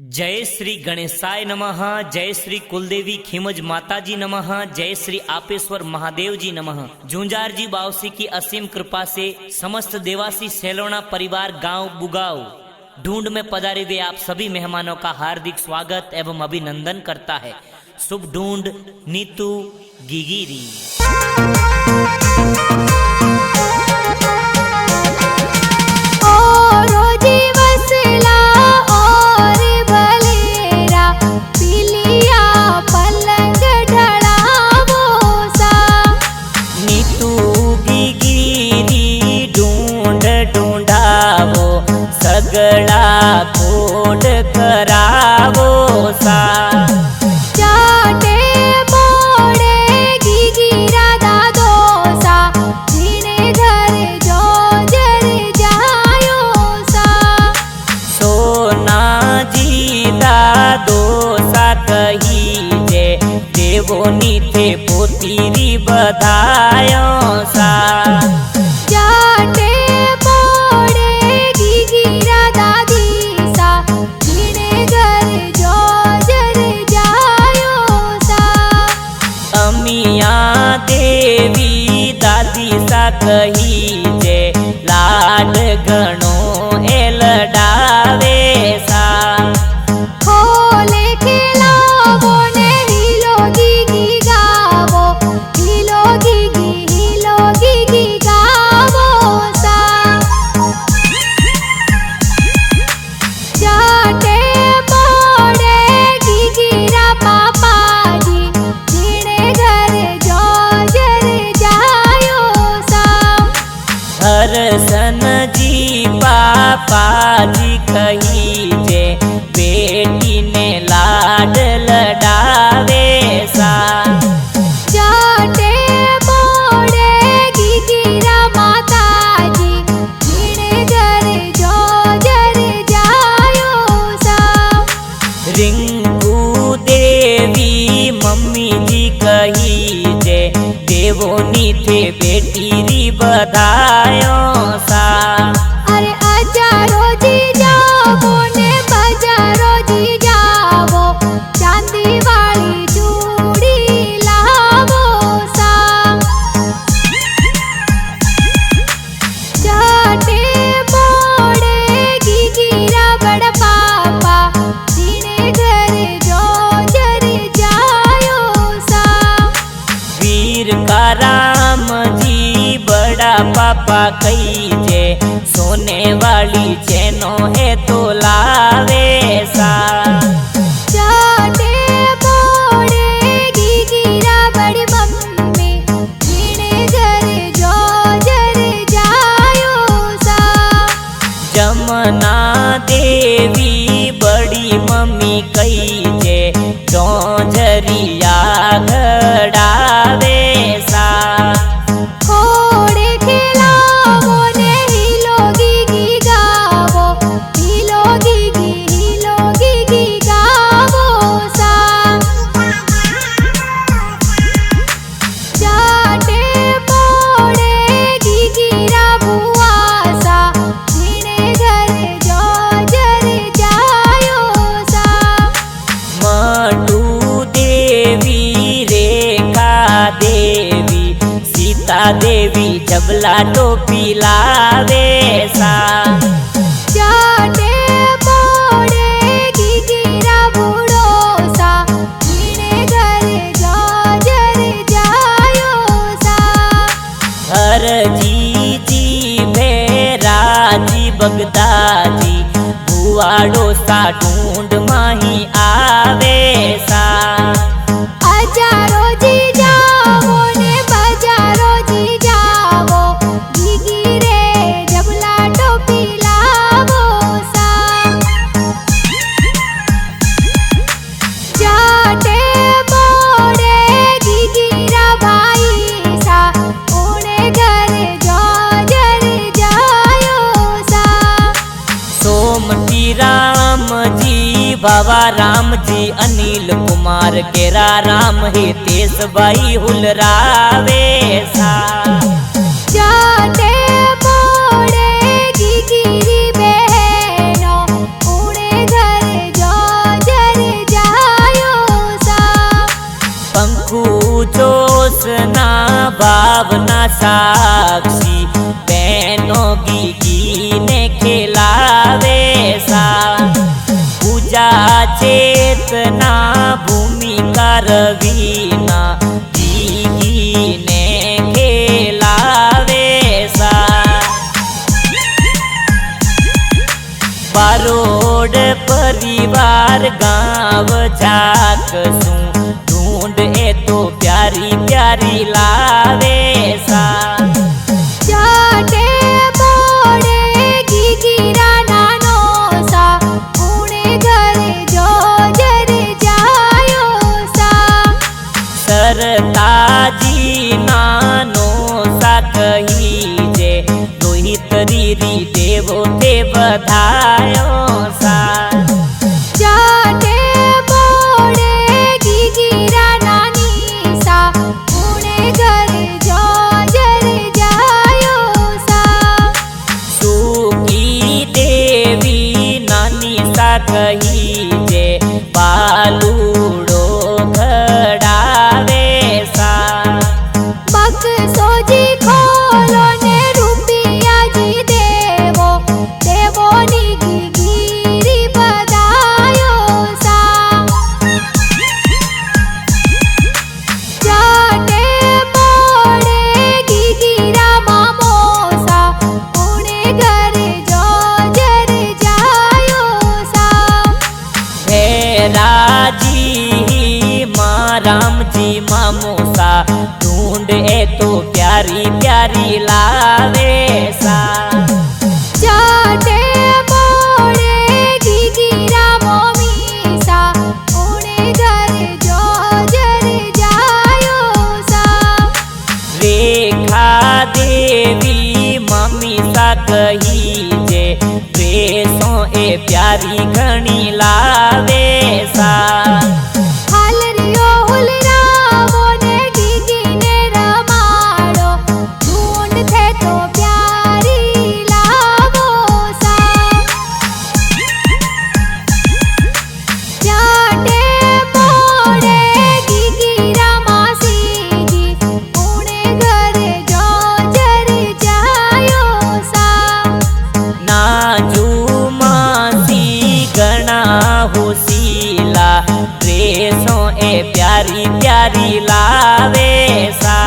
जय श्री गणेशाय नमः। जय श्री कुलदेवी खीमज माताजी नमः। जय श्री आपेश्वर महादेव जी नमः। झुंझार जी बावसी की असीम कृपा से समस्त देवासी सेलोना परिवार गांव बुगाव ढूंढ में पधारे हुए आप सभी मेहमानों का हार्दिक स्वागत एवं अभिनंदन करता है शुभ ढूंढ नीतू गिगिरी। सगड़ा कोड करावो सा चाटे मोड़े गिगिरा दादो सा जीने घर जो जर जायो सा सोना जी दादो सा कही जे देवो नीथे पोतीरी बधायो सा देवी दादी सा कही जे लाड गणो एलडावे सा खोले खिलावो ने हिलो गिगी गावो हिलो गिगी गावो सा जाटे मोड़े गिगिरा पापा जी जीने घर हरसन जी पापा जी कही जे बेटी ने लाड लडावे सा जाटे मोड़े गिगिरा माता जी जीने घर जो जर जायो सा रिंकू देवी मम्मी जी कही जे देवो नीथे बेटी री बधायो सा अरे अजारो जी जावो ने बजारो जी जावो चांदी वाली चूड़ी लावो सा जाटे मोड़े गिगिरा बड़ पापा जीने घर जो जर जायो सा वीर का राम जी बड़ा पापा कही जे सोने वाली चैनो है तो लावे सा जाटे मोड़े गिगिरा बड़ी मम्मी जीने घर जो जर जायो सा जमुना देवी बड़ी मम्मी कही जे डोंजरिया घड़ावे सा खोड़े खिलावो ने हिलो गिगी गावो हिलो गिगी गावो सा जाटे मोड़े गिगिरा बुआ सा जीने घर जो जर जायो सा मटू देवी रेखा देवी सीता देवी जबला टोपी लावे सा जाटे मोड़े गिगिरा बूढ़ो सा जीने घर जो जर जायो सा हर जी भेरा जी बगदा जी बुआड़ो सा ढूंढ माही आवे सा अजारो जी जावो ने बजारो जी जावो गिगिरे जबला टोपी लावो सा जाटे मोड़े गिगिरा भाई सा ओने घर जो जर जायो सा सोमती राम जी बाबा राम जी अनिल कुमार केरा राम हितेश भाई हुलरावे सा जाटे मोड़े गिगिरी बहनो उड़े घर जो साक्षी बहनों गीगी ने खिलावे सा। पूजा चेतना भूमिका रवीना गीगी ने खिलावे सा। बारोड परिवार गाँव झाकसू ढूंढ ए तो प्यारी प्यारी लावे सा। जाटे मोड़े गीगीरा नानो सा उणे घरे जो जर जायो सा। सरताजी नानो सा कही जे रोहित रीरी देवो ते बधायो सा। जाटे मोड़े गीगीरा नानी सा उणे घरे जो जर जायो सा। सुकी देवी नानी सा कही जे बालूड़ो घड़ावे सा। बक्सोजी खोलो ने रुपिया जी देवो देवो नी गीगीरी बधायो सा। जाटे मोड़े गीगीरा मामो सा उणे घरे जो जर जायो सा। भैराजी राम जी मामूसा ढूंढ ए तो प्यारी प्यारी लावे सा। जाटे मोड़े गीगीरा मोमी सा उणे घरे जो जर जायो सा। रेखा देवी मम्मी सा कही जे ड्रेसों ए प्यारी घणी लावे सा। हालरियो हुलरावो ने गीगी ने रमाड़ो ढूंढ थे तो प्यारी लावो सा। जाटे मोड़े गीगीरा मासी जी उणे घरे जो जर जायो सा। नाजू मासी गणा हुसीला ड्रेसों ए प्यारी प्यारी लावे सा।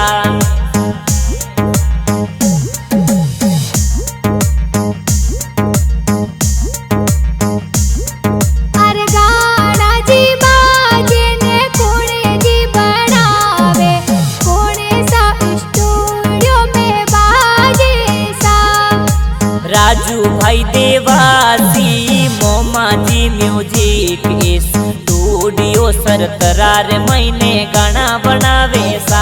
अरे गाना जी बाजे ने कोणे जी बनावे कोणे सा स्टूडियो में बाजे सा। राजू भाई देवासी मोमा जी म्यूजिक स्टूडियो सरतरार महीने गाना बनावे सा।